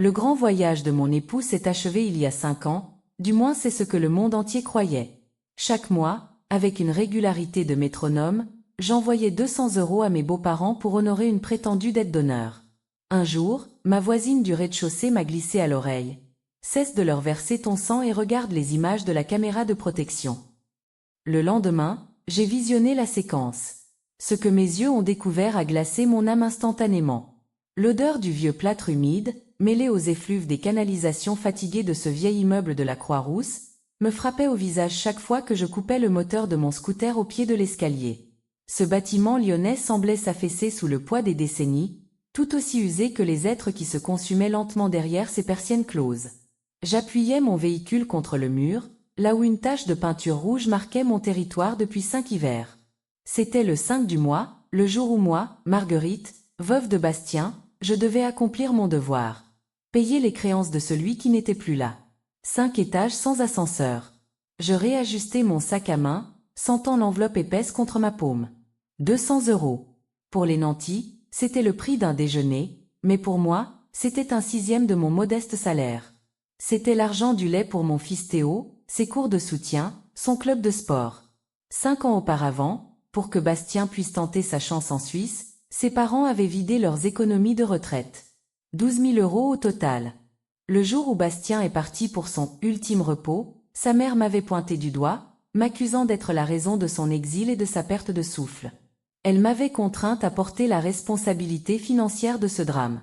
Le grand voyage de mon époux s'est achevé il y a 5 ans, du moins c'est ce que le monde entier croyait. Chaque mois, avec une régularité de métronome, j'envoyais 200 € à mes beaux-parents pour honorer une prétendue dette d'honneur. Un jour, ma voisine du rez-de-chaussée m'a glissé à l'oreille. Cesse de leur verser ton sang et regarde les images de la caméra de protection. Le lendemain, j'ai visionné la séquence. Ce que mes yeux ont découvert a glacé mon âme instantanément. L'odeur du vieux plâtre humide, mêlée aux effluves des canalisations fatiguées de ce vieil immeuble de la Croix-Rousse, me frappait au visage chaque fois que je coupais le moteur de mon scooter au pied de l'escalier. Ce bâtiment lyonnais semblait s'affaisser sous le poids des décennies, tout aussi usé que les êtres qui se consumaient lentement derrière ses persiennes closes. J'appuyais mon véhicule contre le mur, là où une tache de peinture rouge marquait mon territoire depuis 5 hivers. C'était le 5 du mois, le jour où moi, Marguerite, veuve de Bastien, je devais accomplir mon devoir. Payer les créances de celui qui n'était plus là. 5 étages sans ascenseur. Je réajustai mon sac à main, sentant l'enveloppe épaisse contre ma paume. 200 €. Pour les nantis, c'était le prix d'un déjeuner, mais pour moi, c'était un 6e de mon modeste salaire. C'était l'argent du lait pour mon fils Théo, ses cours de soutien, son club de sport. 5 ans auparavant, pour que Bastien puisse tenter sa chance en Suisse, ses parents avaient vidé leurs économies de retraite. 12 000 € au total. Le jour où Bastien est parti pour son ultime repos, sa mère m'avait pointé du doigt, m'accusant d'être la raison de son exil et de sa perte de souffle. Elle m'avait contrainte à porter la responsabilité financière de ce drame.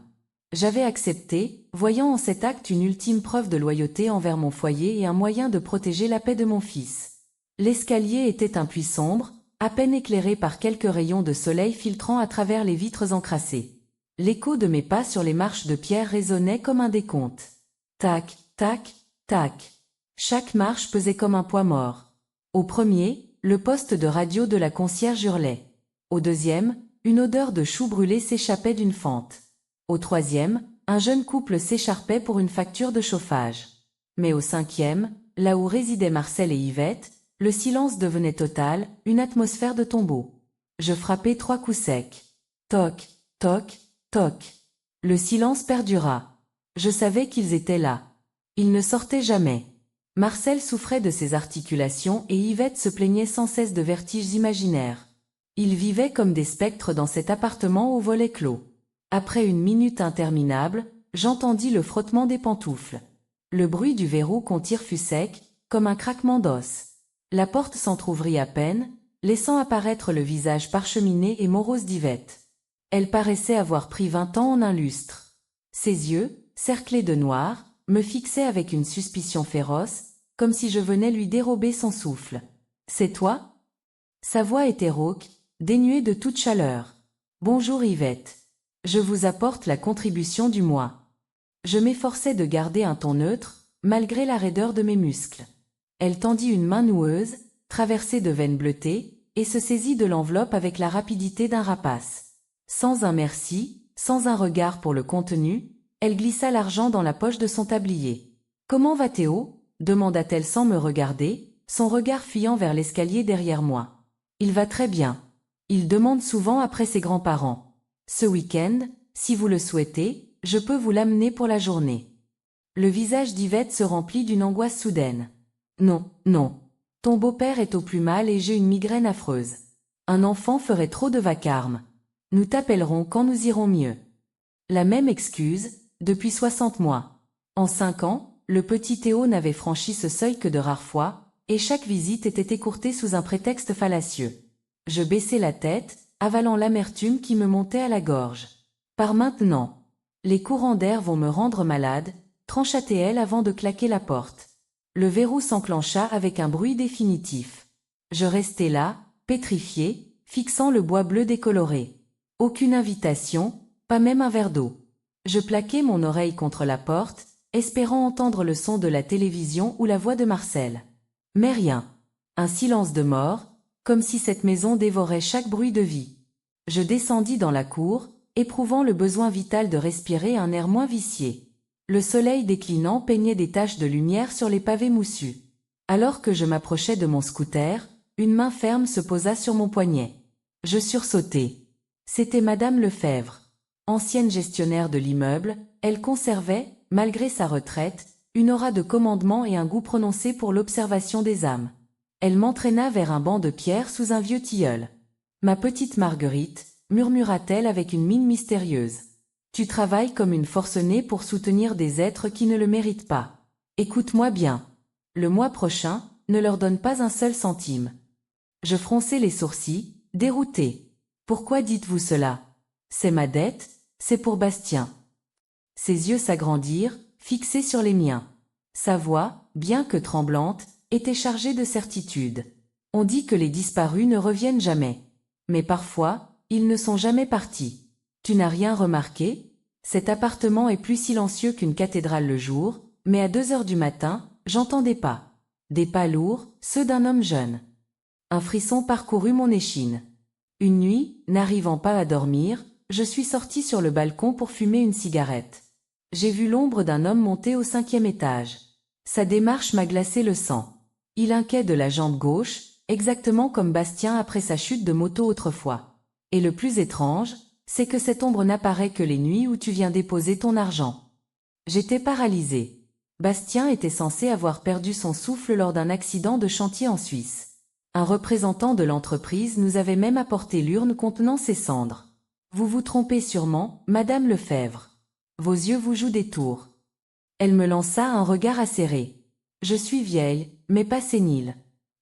J'avais accepté, voyant en cet acte une ultime preuve de loyauté envers mon foyer et un moyen de protéger la paix de mon fils. L'escalier était un puits sombre, à peine éclairé par quelques rayons de soleil filtrant à travers les vitres encrassées. L'écho de mes pas sur les marches de pierre résonnait comme un décompte. Tac, tac, tac. Chaque marche pesait comme un poids mort. Au premier, le poste de radio de la concierge hurlait. Au deuxième, une odeur de chou brûlé s'échappait d'une fente. Au troisième, un jeune couple s'écharpait pour une facture de chauffage. Mais au cinquième, là où résidaient Marcel et Yvette, le silence devenait total, une atmosphère de tombeau. Je frappai 3 coups secs. Toc, toc, toc. Le silence perdura. Je savais qu'ils étaient là. Ils ne sortaient jamais. Marcel souffrait de ses articulations et Yvette se plaignait sans cesse de vertiges imaginaires. Ils vivaient comme des spectres dans cet appartement aux volets clos. Après une minute interminable, j'entendis le frottement des pantoufles. Le bruit du verrou qu'on tire fut sec, comme un craquement d'os. La porte s'entr'ouvrit à peine, laissant apparaître le visage parcheminé et morose d'Yvette. Elle paraissait avoir pris 20 ans en un lustre. Ses yeux, cerclés de noir, me fixaient avec une suspicion féroce, comme si je venais lui dérober son souffle. « C'est toi ?» Sa voix était rauque, dénuée de toute chaleur. « Bonjour Yvette. Je vous apporte la contribution du mois. » Je m'efforçais de garder un ton neutre, malgré la raideur de mes muscles. Elle tendit une main noueuse, traversée de veines bleutées, et se saisit de l'enveloppe avec la rapidité d'un rapace. Sans un merci, sans un regard pour le contenu, elle glissa l'argent dans la poche de son tablier. « Comment va Théo ?» demanda-t-elle sans me regarder, son regard fuyant vers l'escalier derrière moi. « Il va très bien. Il demande souvent après ses grands-parents. Ce week-end, si vous le souhaitez, je peux vous l'amener pour la journée. » Le visage d'Yvette se remplit d'une angoisse soudaine. « Non, non. Ton beau-père est au plus mal et j'ai une migraine affreuse. Un enfant ferait trop de vacarme. Nous t'appellerons quand nous irons mieux. » La même excuse, depuis 60 mois. En 5 ans, le petit Théo n'avait franchi ce seuil que de rares fois, et chaque visite était écourtée sous un prétexte fallacieux. Je baissai la tête, avalant l'amertume qui me montait à la gorge. Par maintenant. Les courants d'air vont me rendre malade, trancha-t-elle avant de claquer la porte. Le verrou s'enclencha avec un bruit définitif. Je restai là, pétrifié, fixant le bois bleu décoloré. Aucune invitation, pas même un verre d'eau. Je plaquai mon oreille contre la porte, espérant entendre le son de la télévision ou la voix de Marcel. Mais rien. Un silence de mort, comme si cette maison dévorait chaque bruit de vie. Je descendis dans la cour, éprouvant le besoin vital de respirer un air moins vicié. Le soleil déclinant peignait des taches de lumière sur les pavés moussus. Alors que je m'approchais de mon scooter, une main ferme se posa sur mon poignet. Je sursautai. C'était Madame Lefebvre. Ancienne gestionnaire de l'immeuble, elle conservait, malgré sa retraite, une aura de commandement et un goût prononcé pour l'observation des âmes. Elle m'entraîna vers un banc de pierre sous un vieux tilleul. « Ma petite Marguerite, murmura-t-elle avec une mine mystérieuse. Tu travailles comme une forcenée pour soutenir des êtres qui ne le méritent pas. Écoute-moi bien. Le mois prochain, ne leur donne pas un seul centime. » Je fronçai les sourcils, dérouté. Pourquoi dites-vous cela? C'est ma dette, c'est pour Bastien. Ses yeux s'agrandirent, fixés sur les miens. Sa voix, bien que tremblante, était chargée de certitude. On dit que les disparus ne reviennent jamais. Mais parfois, ils ne sont jamais partis. Tu n'as rien remarqué? Cet appartement est plus silencieux qu'une cathédrale le jour, mais à 2 heures du matin, j'entends des pas. Des pas lourds, ceux d'un homme jeune. Un frisson parcourut mon échine. Une nuit, n'arrivant pas à dormir, je suis sorti sur le balcon pour fumer une cigarette. J'ai vu l'ombre d'un homme monter au 5e étage. Sa démarche m'a glacé le sang. Il inquiet de la jambe gauche, exactement comme Bastien après sa chute de moto autrefois. Et le plus étrange, c'est que cette ombre n'apparaît que les nuits où tu viens déposer ton argent. J'étais paralysé. Bastien était censé avoir perdu son souffle lors d'un accident de chantier en Suisse. Un représentant de l'entreprise nous avait même apporté l'urne contenant ses cendres. Vous vous trompez sûrement, Madame Lefebvre. Vos yeux vous jouent des tours. Elle me lança un regard acéré. Je suis vieille, mais pas sénile.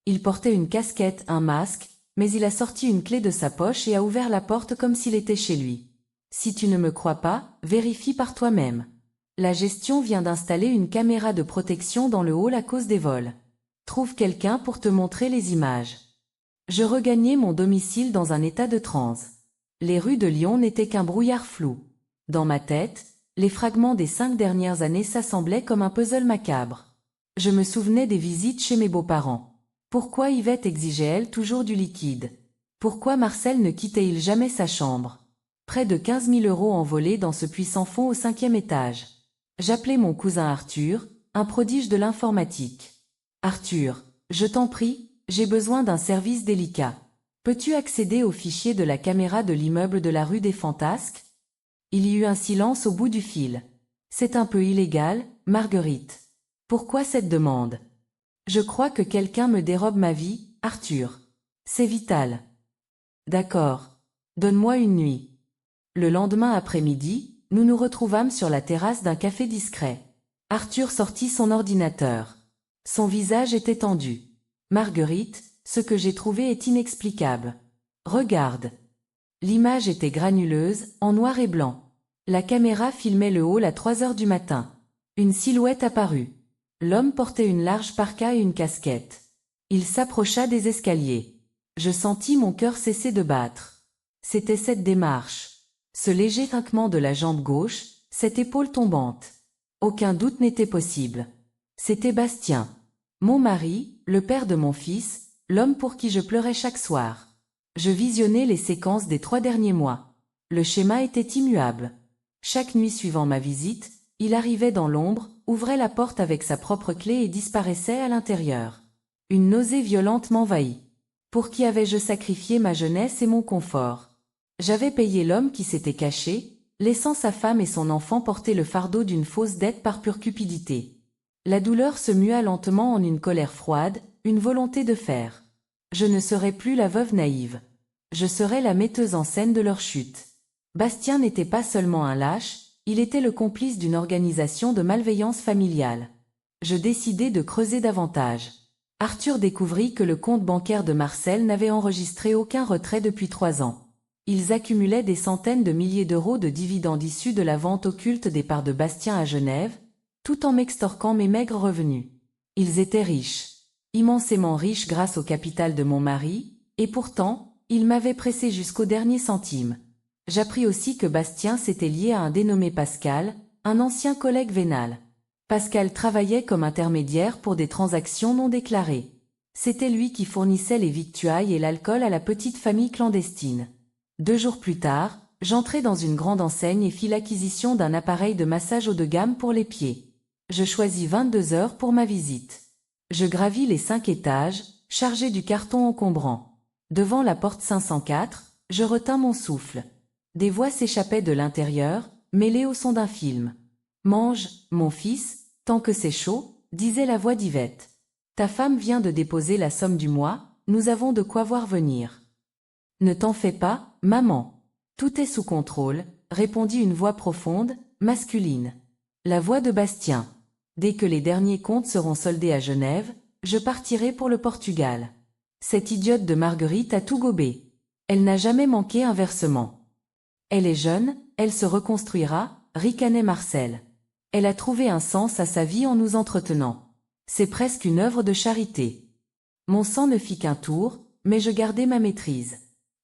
Il portait une casquette, un masque, mais il a sorti une clé de sa poche et a ouvert la porte comme s'il était chez lui. Si tu ne me crois pas, vérifie par toi-même. La gestion vient d'installer une caméra de protection dans le hall à cause des vols. Trouve quelqu'un pour te montrer les images. Je regagnai mon domicile dans un état de transe. Les rues de Lyon n'étaient qu'un brouillard flou. Dans ma tête, les fragments des 5 dernières années s'assemblaient comme un puzzle macabre. Je me souvenais des visites chez mes beaux-parents. Pourquoi Yvette exigeait-elle toujours du liquide? Pourquoi Marcel ne quittait-il jamais sa chambre? Près de 15 000 € envolés dans ce puits sans fond au 5e étage. J'appelai mon cousin Arthur, un prodige de l'informatique. Arthur, je t'en prie, j'ai besoin d'un service délicat. Peux-tu accéder au fichier de la caméra de l'immeuble de la rue des Fantasques? Il y eut un silence au bout du fil. C'est un peu illégal, Marguerite. Pourquoi cette demande? Je crois que quelqu'un me dérobe ma vie, Arthur. C'est vital. D'accord. Donne-moi une nuit. Le lendemain après-midi, nous nous retrouvâmes sur la terrasse d'un café discret. Arthur sortit son ordinateur. Son visage était tendu. Marguerite, ce que j'ai trouvé est inexplicable. Regarde. L'image était granuleuse, en noir et blanc. La caméra filmait le hall à 3 heures du matin. Une silhouette apparut. L'homme portait une large parka et une casquette. Il s'approcha des escaliers. Je sentis mon cœur cesser de battre. C'était cette démarche. Ce léger craquement de la jambe gauche, cette épaule tombante. Aucun doute n'était possible. C'était Bastien. Mon mari, le père de mon fils, l'homme pour qui je pleurais chaque soir. Je visionnais les séquences des 3 derniers mois. Le schéma était immuable. Chaque nuit suivant ma visite, il arrivait dans l'ombre, ouvrait la porte avec sa propre clé et disparaissait à l'intérieur. Une nausée violente m'envahit. Pour qui avais-je sacrifié ma jeunesse et mon confort? J'avais payé l'homme qui s'était caché, laissant sa femme et son enfant porter le fardeau d'une fausse dette par pure cupidité. La douleur se mua lentement en une colère froide, une volonté de faire. Je ne serais plus la veuve naïve. Je serais la metteuse en scène de leur chute. Bastien n'était pas seulement un lâche, il était le complice d'une organisation de malveillance familiale. Je décidai de creuser davantage. Arthur découvrit que le compte bancaire de Marcel n'avait enregistré aucun retrait depuis 3 ans. Ils accumulaient des centaines de milliers d'euros de dividendes issus de la vente occulte des parts de Bastien à Genève, tout en m'extorquant mes maigres revenus. Ils étaient riches, immensément riches grâce au capital de mon mari, et pourtant, ils m'avaient pressé jusqu'au dernier centime. J'appris aussi que Bastien s'était lié à un dénommé Pascal, un ancien collègue vénal. Pascal travaillait comme intermédiaire pour des transactions non déclarées. C'était lui qui fournissait les victuailles et l'alcool à la petite famille clandestine. 2 jours plus tard, j'entrai dans une grande enseigne et fis l'acquisition d'un appareil de massage haut de gamme pour les pieds. Je choisis 22 heures pour ma visite. Je gravis les 5 étages, chargé du carton encombrant. Devant la porte 504, je retins mon souffle. Des voix s'échappaient de l'intérieur, mêlées au son d'un film. Mange, mon fils, tant que c'est chaud, disait la voix d'Yvette. Ta femme vient de déposer la somme du mois, nous avons de quoi voir venir. Ne t'en fais pas, maman. Tout est sous contrôle, répondit une voix profonde, masculine. La voix de Bastien. Dès que les derniers comptes seront soldés à Genève, je partirai pour le Portugal. Cette idiote de Marguerite a tout gobé. Elle n'a jamais manqué un versement. Elle est jeune, elle se reconstruira, ricanait Marcel. Elle a trouvé un sens à sa vie en nous entretenant. C'est presque une œuvre de charité. Mon sang ne fit qu'un tour, mais je gardai ma maîtrise.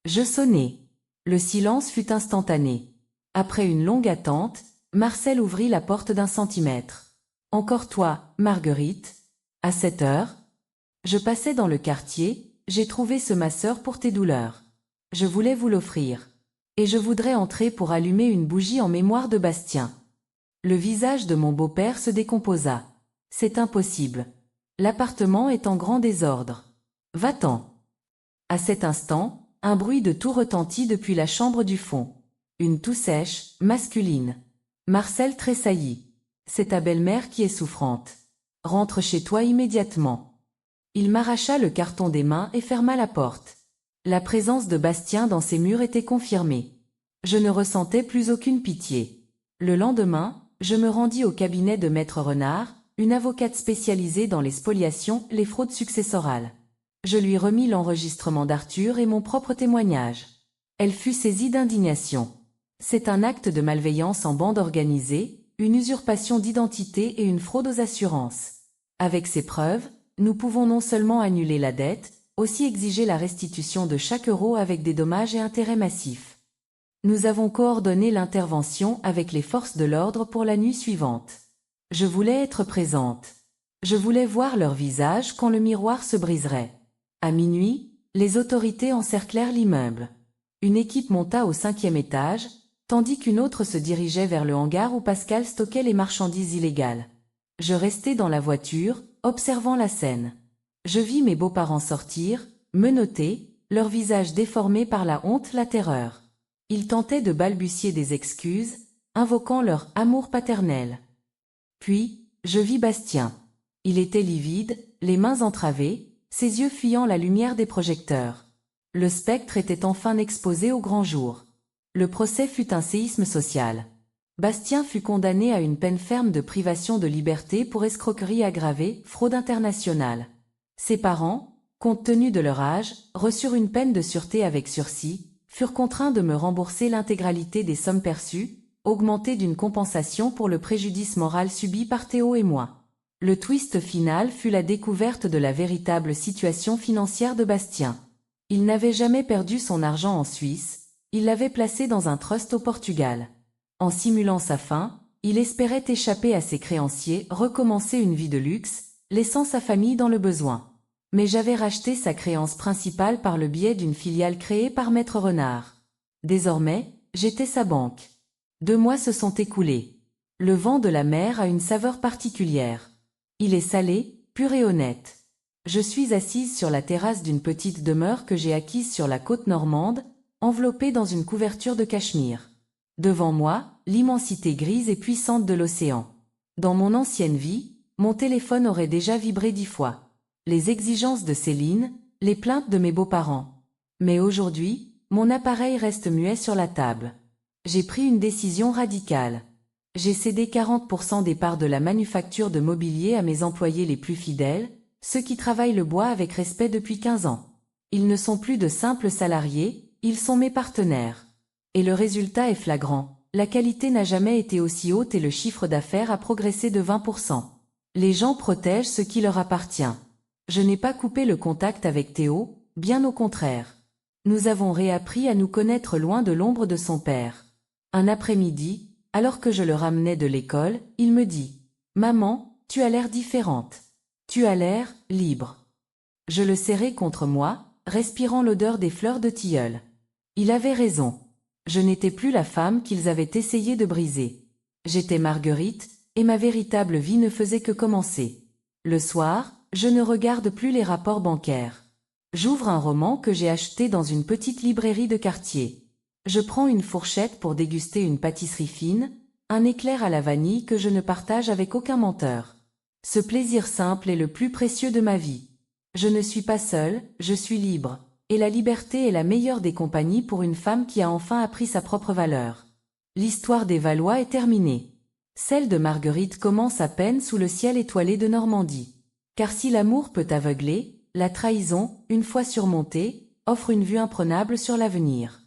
Je sonnai. Le silence fut instantané. Après une longue attente, Marcel ouvrit la porte d'1 centimètre. Encore toi, Marguerite? À cette heure? Je passais dans le quartier, j'ai trouvé ce masseur pour tes douleurs. Je voulais vous l'offrir. Et je voudrais entrer pour allumer une bougie en mémoire de Bastien. Le visage de mon beau-père se décomposa. C'est impossible. L'appartement est en grand désordre. Va-t'en. À cet instant, un bruit de toux retentit depuis la chambre du fond. Une toux sèche, masculine. Marcel tressaillit. C'est ta belle-mère qui est souffrante. Rentre chez toi immédiatement. Il m'arracha le carton des mains et ferma la porte. La présence de Bastien dans ses murs était confirmée. Je ne ressentais plus aucune pitié. Le lendemain, je me rendis au cabinet de Maître Renard, une avocate spécialisée dans les spoliations, les fraudes successorales. Je lui remis l'enregistrement d'Arthur et mon propre témoignage. Elle fut saisie d'indignation. C'est un acte de malveillance en bande organisée, une usurpation d'identité et une fraude aux assurances. Avec ces preuves, nous pouvons non seulement annuler la dette, aussi exiger la restitution de chaque euro avec des dommages et intérêts massifs. Nous avons coordonné l'intervention avec les forces de l'ordre pour la nuit suivante. Je voulais être présente. Je voulais voir leur visage quand le miroir se briserait. À minuit, les autorités encerclèrent l'immeuble. Une équipe monta au 5e étage, tandis qu'une autre se dirigeait vers le hangar où Pascal stockait les marchandises illégales. Je restai dans la voiture, observant la scène. Je vis mes beaux-parents sortir, menottés, leurs visages déformés par la honte, la terreur. Ils tentaient de balbutier des excuses, invoquant leur amour paternel. Puis, je vis Bastien. Il était livide, les mains entravées, ses yeux fuyant la lumière des projecteurs. Le spectre était enfin exposé au grand jour. Le procès fut un séisme social. Bastien fut condamné à une peine ferme de privation de liberté pour escroquerie aggravée, fraude internationale. Ses parents, compte tenu de leur âge, reçurent une peine de sûreté avec sursis, furent contraints de me rembourser l'intégralité des sommes perçues, augmentées d'une compensation pour le préjudice moral subi par Théo et moi. Le twist final fut la découverte de la véritable situation financière de Bastien. Il n'avait jamais perdu son argent en Suisse, il l'avait placé dans un trust au Portugal. En simulant sa faim, il espérait échapper à ses créanciers, recommencer une vie de luxe, laissant sa famille dans le besoin. Mais j'avais racheté sa créance principale par le biais d'une filiale créée par Maître Renard. Désormais, j'étais sa banque. 2 mois se sont écoulés. Le vent de la mer a une saveur particulière. Il est salé, pur et honnête. Je suis assise sur la terrasse d'une petite demeure que j'ai acquise sur la côte normande, enveloppée dans une couverture de cachemire. Devant moi, l'immensité grise et puissante de l'océan. Dans mon ancienne vie, mon téléphone aurait déjà vibré 10 fois. Les exigences de Céline, les plaintes de mes beaux-parents. Mais aujourd'hui, mon appareil reste muet sur la table. J'ai pris une décision radicale. J'ai cédé 40% des parts de la manufacture de mobilier à mes employés les plus fidèles, ceux qui travaillent le bois avec respect depuis 15 ans. Ils ne sont plus de simples salariés, ils sont mes partenaires. Et le résultat est flagrant. La qualité n'a jamais été aussi haute et le chiffre d'affaires a progressé de 20%. Les gens protègent ce qui leur appartient. Je n'ai pas coupé le contact avec Théo, bien au contraire. Nous avons réappris à nous connaître loin de l'ombre de son père. Un après-midi, alors que je le ramenais de l'école, il me dit « Maman, tu as l'air différente. Tu as l'air libre. » Je le serrai contre moi, respirant l'odeur des fleurs de tilleul. Il avait raison. Je n'étais plus la femme qu'ils avaient essayé de briser. J'étais Marguerite, et ma véritable vie ne faisait que commencer. Le soir, je ne regarde plus les rapports bancaires. J'ouvre un roman que j'ai acheté dans une petite librairie de quartier. Je prends une fourchette pour déguster une pâtisserie fine, un éclair à la vanille que je ne partage avec aucun menteur. Ce plaisir simple est le plus précieux de ma vie. Je ne suis pas seule, je suis libre. Et la liberté est la meilleure des compagnies pour une femme qui a enfin appris sa propre valeur. L'histoire des Valois est terminée. Celle de Marguerite commence à peine sous le ciel étoilé de Normandie. Car si l'amour peut aveugler, la trahison, une fois surmontée, offre une vue imprenable sur l'avenir.